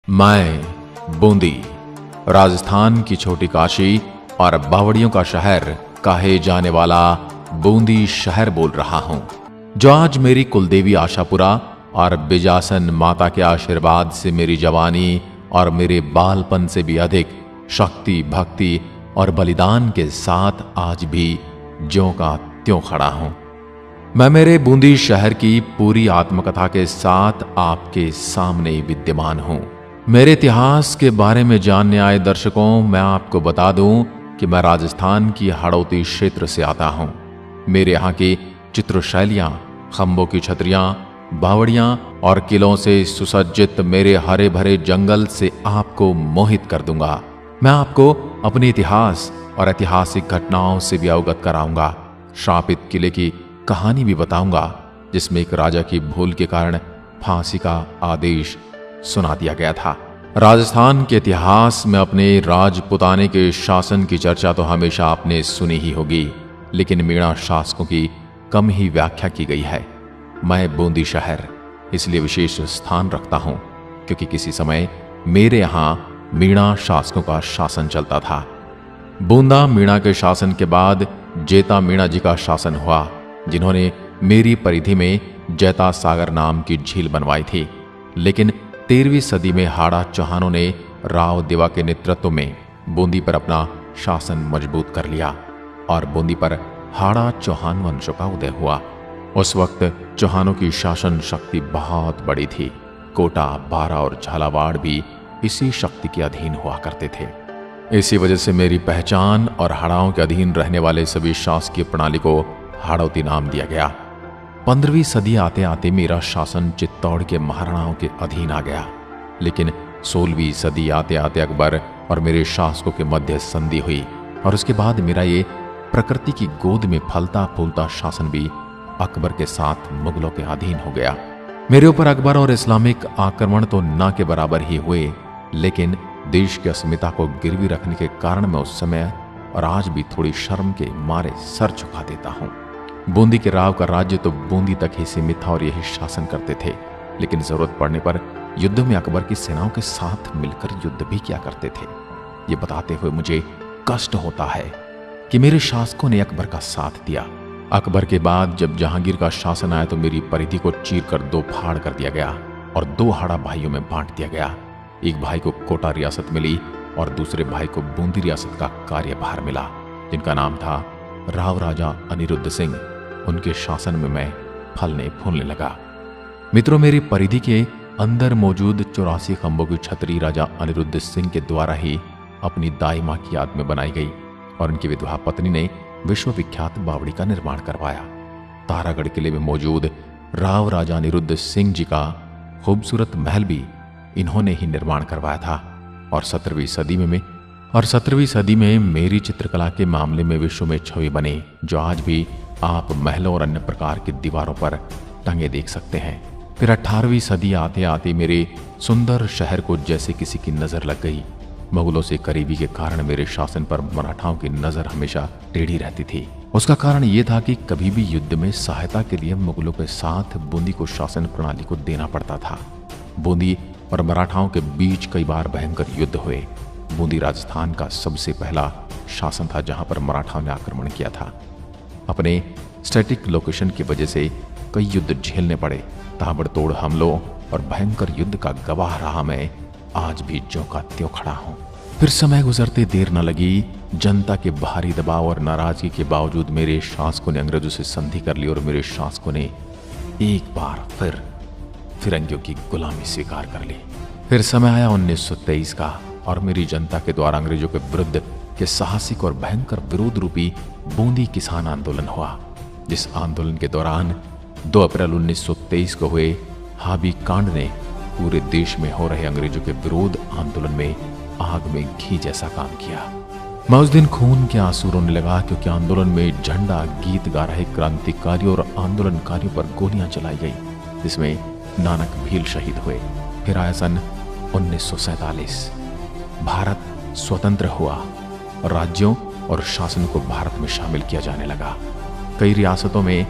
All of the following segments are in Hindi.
मैं बूंदी, राजस्थान की छोटी काशी और बावड़ियों का शहर कहे जाने वाला बूंदी शहर बोल रहा हूं, जो आज मेरी कुलदेवी आशापुरा और बिजासन माता के आशीर्वाद से मेरी जवानी और मेरे बालपन से भी अधिक शक्ति, भक्ति और बलिदान के साथ आज भी ज्यों का त्यों खड़ा हूं। मैं मेरे बूंदी शहर की पूरी आत्मकथा के साथ आपके सामने विद्यमान हूं। मेरे इतिहास के बारे में जानने आए दर्शकों, मैं आपको बता दूं कि मैं राजस्थान की हाड़ौती क्षेत्र से आता हूं। मेरे यहाँ की चित्रशैलियां, खंभों की छतरियां, बावड़ियां और किलों से सुसज्जित मेरे हरे भरे जंगल से आपको मोहित कर दूंगा। मैं आपको अपने इतिहास और ऐतिहासिक घटनाओं से भी अवगत कराऊंगा। श्रापित किले की कहानी भी बताऊंगा, जिसमें एक राजा की भूल के कारण फांसी का आदेश सुना दिया गया था। राजस्थान के इतिहास में अपने राजपुताने के शासन की चर्चा तो हमेशा आपने सुनी ही होगी, लेकिन मीणा शासकों की कम ही व्याख्या की गई है। मैं बूंदी शहर इसलिए विशेष स्थान रखता हूं क्योंकि किसी समय मेरे यहां मीणा शासकों का शासन चलता था। बूंदा मीणा के शासन के बाद जेता मीणा जी का शासन हुआ, जिन्होंने मेरी परिधि में जैता सागर नाम की झील बनवाई थी। लेकिन 13वीं सदी में हाड़ा चौहानों ने राव देवा के नेतृत्व में बूंदी पर अपना शासन मजबूत कर लिया और बूंदी पर हाड़ा चौहान वंश का उदय हुआ। उस वक्त चौहानों की शासन शक्ति बहुत बड़ी थी। कोटा, बारा और झालावाड़ भी इसी शक्ति के अधीन हुआ करते थे। इसी वजह से मेरी पहचान और हाड़ाओं के अधीन रहने वाले सभी शासकीय प्रणाली को हाड़ौती नाम दिया गया। 15वीं सदी आते आते मेरा शासन चित्तौड़ के महाराणाओं के अधीन आ गया, लेकिन 16वीं सदी आते आते अकबर और मेरे शासकों के मध्य संधि हुई और उसके बाद मेरा ये प्रकृति की गोद में फलता फूलता शासन भी अकबर के साथ मुगलों के अधीन हो गया। मेरे ऊपर अकबर और इस्लामिक आक्रमण तो ना के बराबर ही हुए, लेकिन देश की अस्मिता को गिरवी रखने के कारण मैं उस समय और आज भी थोड़ी शर्म के मारे सर झुका देता हूं। बूंदी के राव का राज्य तो बूंदी तक ही सीमित था और यही शासन करते थे, लेकिन जरूरत पड़ने पर युद्ध में अकबर की सेनाओं के साथ मिलकर युद्ध भी किया करते थे। ये बताते हुए मुझे कष्ट होता है कि मेरे शासकों ने अकबर का साथ दिया। अकबर के बाद जब जहांगीर का शासन आया तो मेरी परिधि को चीर कर 2 फाड़ कर दिया गया और 2 हाड़ा भाइयों में बांट दिया गया। एक भाई को कोटा रियासत मिली और दूसरे भाई को बूंदी रियासत का कार्यभार मिला, जिनका नाम था राव राजा अनिरुद्ध सिंह। उनके शासन में मैं फलने फूलने लगा। मित्रों, मेरी परिधि के अंदर मौजूद 84 खंभों की छतरी राजा अनिरुद्ध सिंह के द्वारा ही अपनी दाई मां की याद में बनाई गई और उनकी विधवा पत्नी ने विश्वविख्यात बावड़ी का निर्माण करवाया। तारागढ़ किले में मौजूद राव राजा अनिरुद्ध सिंह जी का खूबसूरत महल भी इन्होंने ही निर्माण करवाया था। और 17वीं सदी में मेरी चित्रकला के मामले में विश्व में छवि बने, जो आज भी आप महलों और अन्य प्रकार की दीवारों पर टंगे देख सकते हैं। फिर 18वीं सदी आते आते मेरे सुंदर शहर को जैसे किसी की नजर लग गई। मुगलों से करीबी के कारण मेरे शासन पर मराठाओं की नजर हमेशा टेढ़ी रहती थी। उसका कारण यह था कि कभी भी युद्ध में सहायता के लिए मुगलों के साथ बूंदी को शासन प्रणाली को देना पड़ता था। बूंदी और मराठाओं के बीच कई बार भयंकर युद्ध हुए। बूंदी राजस्थान का सबसे पहला शासन था जहां पर मराठाओं ने आक्रमण किया था। अपने स्टैटिक लोकेशन की वजह से कई युद्ध झेलने पड़े। ताबड़तोड़ हमलों और भयंकर युद्ध का गवाह रहा मैं आज भी ज्यों का त्यों खड़ा हूं। फिर समय गुजरते देर न लगी। जनता के भारी दबाव और नाराजगी के बावजूद मेरे शासकों ने अंग्रेजों से संधि कर ली और मेरे शासकों ने एक बार फिर फिरंगियों की गुलामी स्वीकार कर ली। फिर समय आया 1923 का और मेरी जनता के द्वारा अंग्रेजों के विरुद्ध के साहसिक और भयंकर विरोध रूपी बूंदी किसान आंदोलन हुआ। जिस आंदोलन के दौरान 2 अप्रैल 1923 को हुए हाबी कांड ने पूरे देश में हो रहे अंग्रेजों के विरोध आंदोलन में आग में घी जैसा काम किया। मैं उस दिन खून के आंसू रोने लगा, क्योंकि आंदोलन में झंडा गीत गा रहे क्रांतिकारियों और आंदोलनकारियों पर गोलियां चलाई गई, जिसमें नानक भील शहीद हुए। फिर आया सन 1947। भारत स्वतंत्र हुआ और राज्यों और शासन को भारत में शामिल किया जाने लगा। कई रियासतों में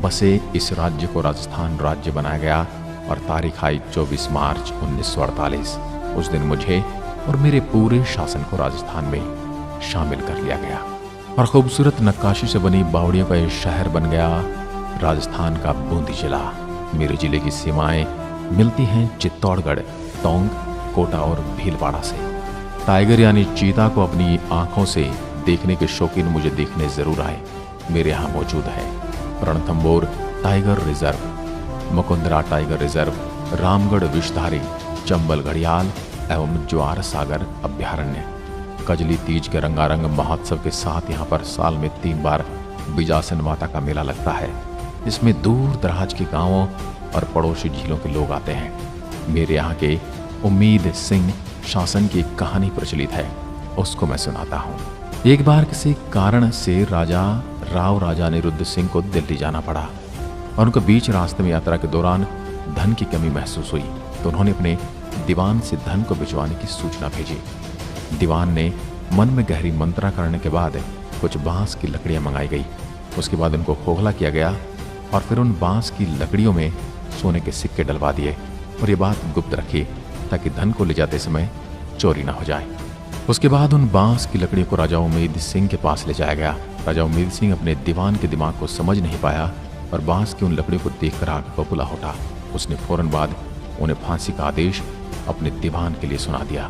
बसे इस राज्य को राजस्थान राज्य बनाया गया और तारीख आई 24 मार्च 1948। उस दिन मुझे और मेरे पूरे शासन को राजस्थान में शामिल कर लिया गया और खूबसूरत नक्काशी से बनी बावड़ियों का यह शहर बन गया राजस्थान का बूंदी जिला। मेरे जिले की सीमाएं मिलती हैं चित्तौड़गढ़, टोंक, कोटा और भीलवाड़ा से। टाइगर यानी चीता को अपनी आंखों से देखने के शौकीन मुझे देखने जरूर आए। मेरे यहाँ मौजूद है Ranthambore tiger reserve, Mukundra tiger reserve, Ramgarh Vishdhari, Chambal घड़ियाल एवं ज्वार सागर अभ्यारण्य। कजली तीज के रंगारंग महोत्सव के साथ यहाँ पर साल में 3 बार बिजासन माता का मेला लगता है। इसमें दूर दराज के गांवों और पड़ोसी झीलों के लोग आते हैं। मेरे यहाँ के उम्मीद सिंह शासन की एक कहानी प्रचलित है, उसको मैं सुनाता हूँ। एक बार किसी कारण से राजा अनिरुद्ध सिंह को दिल्ली जाना पड़ा और उनको बीच रास्ते में यात्रा के दौरान धन की कमी महसूस हुई, तो उन्होंने अपने दीवान से धन को भिजवाने की सूचना भेजी। दीवान ने मन में गहरी मंत्रणा करने के बाद कुछ बांस की लकड़ियां मंगाई गई। उसके बाद उनको खोखला किया गया और फिर उन बांस की लकड़ियों में सोने के सिक्के डलवा दिए और ये बात गुप्त रखी ताकि धन को ले जाते समय चोरी ना हो जाए। उसके बाद उन बांस की लकड़ियों को राजा उम्मीद सिंह के पास ले जाया गया। राजा उम्मीद सिंह अपने दीवान के दिमाग को समझ नहीं पाया और बांस की उन लकड़ियों को देखकर आग बबूला उठा। उसने फौरन बाद उन्हें फांसी का आदेश अपने दीवान के लिए सुना दिया।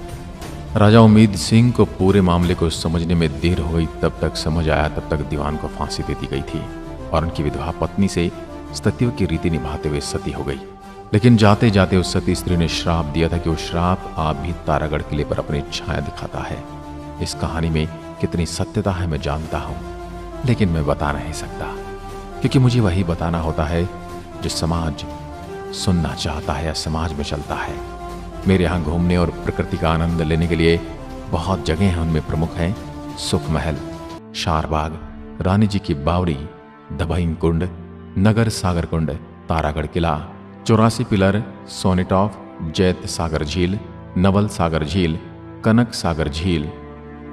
राजा उम्मीद सिंह को पूरे मामले को समझने में देर हो गई। तब तक समझ आया तब तक दीवान को फांसी दे दी गई थी और उनकी विधवा पत्नी से सतियों की रीति निभाते हुए सती हो गई। लेकिन जाते जाते उस सती स्त्री ने श्राप दिया था कि वो श्राप आप भी तारागढ़ किले पर अपनी छाया दिखाता है। इस कहानी में कितनी सत्यता है मैं जानता हूं, लेकिन मैं बता नहीं सकता क्योंकि मुझे वही बताना होता है जो समाज सुनना चाहता है या समाज में चलता है। मेरे यहाँ घूमने और प्रकृति का आनंद लेने के लिए बहुत जगह हैं। उनमें प्रमुख हैं सुख महल, शारबाग, रानी जी की बावड़ी, दबईन कुंड, नगर सागर कुंड, तारागढ़ किला, 84 पिलर, सोनेटॉफ, जैत सागर झील, नवल सागर झील, कनक सागर झील,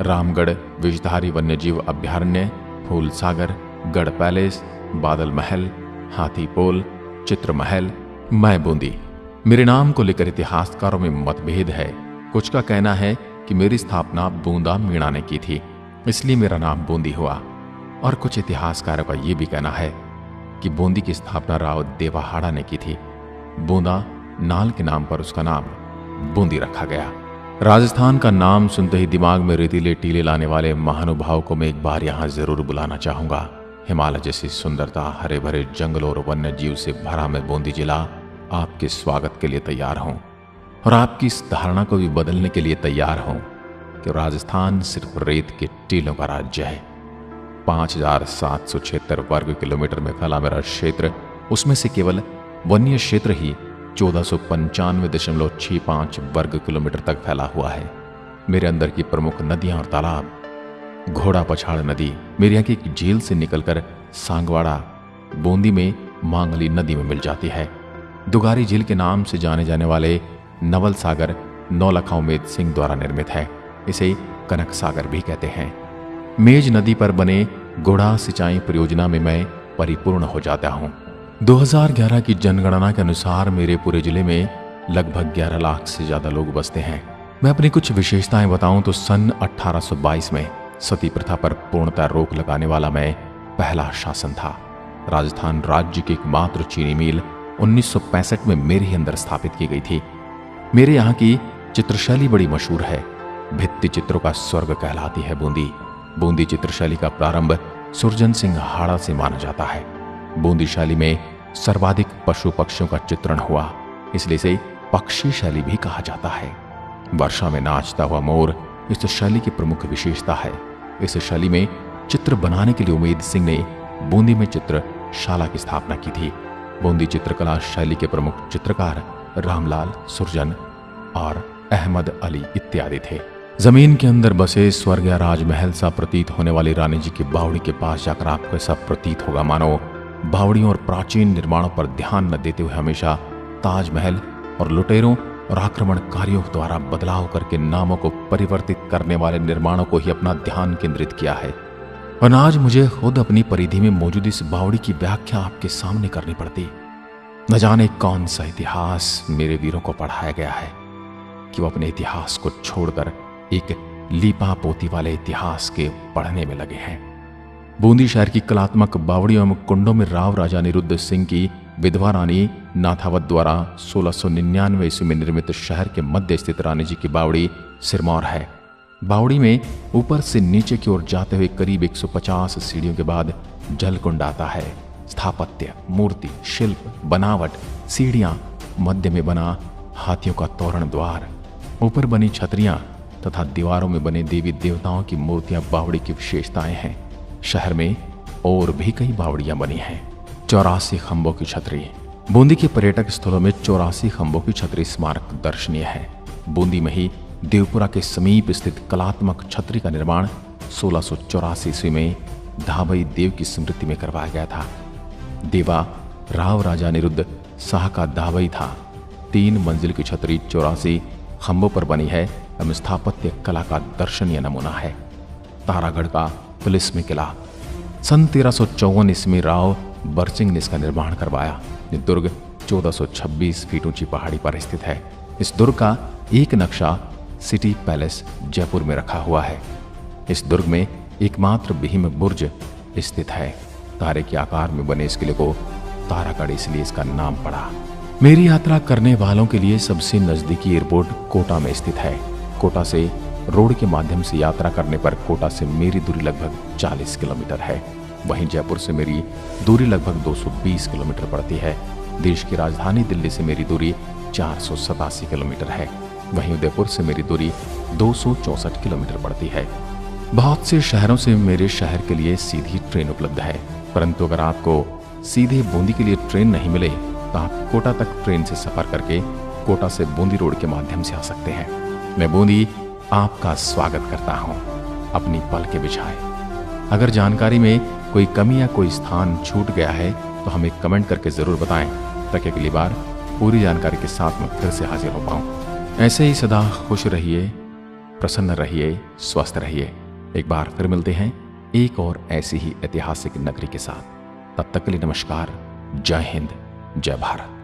रामगढ़ विषधारी वन्यजीव अभ्यारण्य, फूल सागर, गढ़ पैलेस, बादल महल, हाथी पोल, चित्र महल, मैं बूंदी। मेरे नाम को लेकर इतिहासकारों में मतभेद है। कुछ का कहना है कि मेरी स्थापना बूंदा मीणा ने की थी, इसलिए मेरा नाम बूंदी हुआ, और कुछ इतिहासकारों का यह भी कहना है कि बूंदी की स्थापना राव देवाहाड़ा ने की थी। बूंदा नाल के नाम पर उसका नाम बूंदी रखा गया। राजस्थान का नाम सुनते ही दिमाग में रेतीले टीले लाने वाले महानुभाव को मैं एक बार यहां जरूर बुलाना चाहूंगा। हिमालय जैसी सुंदरता, हरे भरे जंगलों और वन्य जीव से भरा मैं बूंदी जिला आपके स्वागत के लिए तैयार हूं और आपकी इस धारणा को भी बदलने के लिए तैयार हूं कि राजस्थान सिर्फ रेत के टीलों का राज्य है। 5776 वर्ग किलोमीटर में फैला मेरा क्षेत्र, उसमें से केवल वन्य क्षेत्र ही 1495.65 वर्ग किलोमीटर तक फैला हुआ है। मेरे अंदर की प्रमुख नदियां और तालाब, घोड़ा पछाड़ नदी मेरे यहाँ की एक झील से निकलकर सांगवाड़ा बूंदी में मांगली नदी में मिल जाती है। दुगारी झील के नाम से जाने जाने वाले नवल सागर नौलखा उम्मेद सिंह द्वारा निर्मित है। इसे कनक सागर भी कहते हैं। मेज नदी पर बने घोड़ा सिंचाई परियोजना में मैं परिपूर्ण हो जाता हूँ। 2011 की जनगणना के अनुसार मेरे पूरे जिले में लगभग 11 लाख से ज्यादा लोग बसते हैं। मैं अपनी कुछ विशेषताएं बताऊं तो सन 1822 में सती प्रथा पर पूर्णतः रोक लगाने वाला मैं पहला शासन था। राजस्थान राज्य की एकमात्र चीनी मिल 1965 में मेरे ही अंदर स्थापित की गई थी। मेरे यहाँ की चित्रशैली बड़ी मशहूर है। भित्ति चित्रों का स्वर्ग कहलाती है बूंदी। बूंदी चित्रशैली का प्रारंभ सुरजन सिंह हाड़ा से माना जाता है। बूंदी शैली में सर्वाधिक पशु पक्षियों का चित्रण हुआ, इसलिए इसे पक्षी शैली भी कहा जाता है। वर्षा में नाचता हुआ मोर इस शैली की प्रमुख विशेषता है। इस शैली में चित्र बनाने के लिए उम्मेद सिंह ने बूंदी में चित्रशाला की स्थापना की थी। बूंदी चित्रकला शैली के प्रमुख चित्रकार रामलाल, सुरजन और अहमद अली इत्यादि थे। जमीन के अंदर बसे स्वर्ग या राजमहल सा प्रतीत होने वाली रानी जी की बावड़ी के पास जाकर आपको ऐसा प्रतीत होगा मानो बावड़ियों और प्राचीन निर्माणों पर ध्यान न देते हुए हमेशा ताजमहल और लुटेरों और आक्रमणकारियों द्वारा बदलाव करके नामों को परिवर्तित करने वाले निर्माणों को ही अपना ध्यान केंद्रित किया है। और आज मुझे खुद अपनी परिधि में मौजूद इस बावड़ी की व्याख्या आपके सामने करनी पड़ती। न जाने कौन सा इतिहास मेरे वीरों को पढ़ाया गया है कि वो अपने इतिहास को छोड़कर एक लीपा पोती वाले इतिहास के पढ़ने में लगे हैं। बूंदी शहर की कलात्मक बावड़ियों एवं कुंडों में राव राजा अनिरुद्ध सिंह की विधवा रानी नाथावत द्वारा 1699 ईस्वी में निर्मित शहर के मध्य स्थित रानी जी की बावड़ी सिरमौर है। बावड़ी में ऊपर से नीचे की ओर जाते हुए करीब 150 सीढ़ियों के बाद जलकुंड आता है। स्थापत्य, मूर्ति, शिल्प, बनावट, सीढ़ियां, मध्य में बना हाथियों का तोरण द्वार, ऊपर बनी छतरियां तथा दीवारों में बने देवी देवताओं की मूर्तियां बावड़ी की विशेषताएं हैं। शहर में और भी कई बावड़ियां बनी हैं। 84 खंभों की छतरी। बूंदी के पर्यटक स्थलों में 84 खंभों की छतरी स्मारक दर्शनीय है। बूंदी में ही देवपुरा के समीप स्थित कलात्मक छतरी का निर्माण 1684 ईस्वी में धाबई देव की स्मृति में करवाया गया था। देवा राव राजा अनिरुद्ध शाह का धाबई था। 3 मंजिल की छतरी 84 खंभों पर बनी है एवं स्थापत्य कला का दर्शनीय नमूना है। तारागढ़ का तिलिस्मी किला। सन 1354 ईस्वी राव बरसिंह ने इसका निर्माण करवाया। ये दुर्ग 1426 फीट ऊंची पहाड़ी पर स्थित है। इस दुर्ग का एक नक्शा सिटी पैलेस जयपुर में रखा हुआ है। इस दुर्ग में एकमात्र भीम बुर्ज स्थित है। तारे के आकार में बने इस किले को तारागढ़ इसलिए इसका नाम पड़ा। मेरी यात्रा करने वालों के लिए सबसे नजदीकी एयरपोर्ट कोटा में स्थित है। कोटा से रोड के माध्यम से यात्रा करने पर कोटा से मेरी दूरी लगभग 40 किलोमीटर है। वहीं जयपुर से मेरी दूरी लगभग 220 किलोमीटर पड़ती है। देश की राजधानी दिल्ली से मेरी दूरी 487 किलोमीटर है। वहीं उदयपुर से मेरी दूरी 264 किलोमीटर पड़ती है। बहुत से शहरों से मेरे शहर के लिए सीधी ट्रेन उपलब्ध है, परंतु अगर आपको सीधे बूंदी के लिए ट्रेन नहीं मिले तो आप कोटा तक ट्रेन से सफर करके कोटा से बूंदी रोड के माध्यम से आ सकते हैं। मैं बूंदी आपका स्वागत करता हूं। अपनी पल के बिछाए। अगर जानकारी में कोई कमी या कोई स्थान छूट गया है तो हमें कमेंट करके जरूर बताएं, ताकि अगली बार पूरी जानकारी के साथ मैं फिर से हाजिर हो पाऊं। ऐसे ही सदा खुश रहिए, प्रसन्न रहिए, स्वस्थ रहिए। एक बार फिर मिलते हैं एक और ऐसी ही ऐतिहासिक नगरी के साथ। तब तक के लिए नमस्कार। जय हिंद, जय भारत।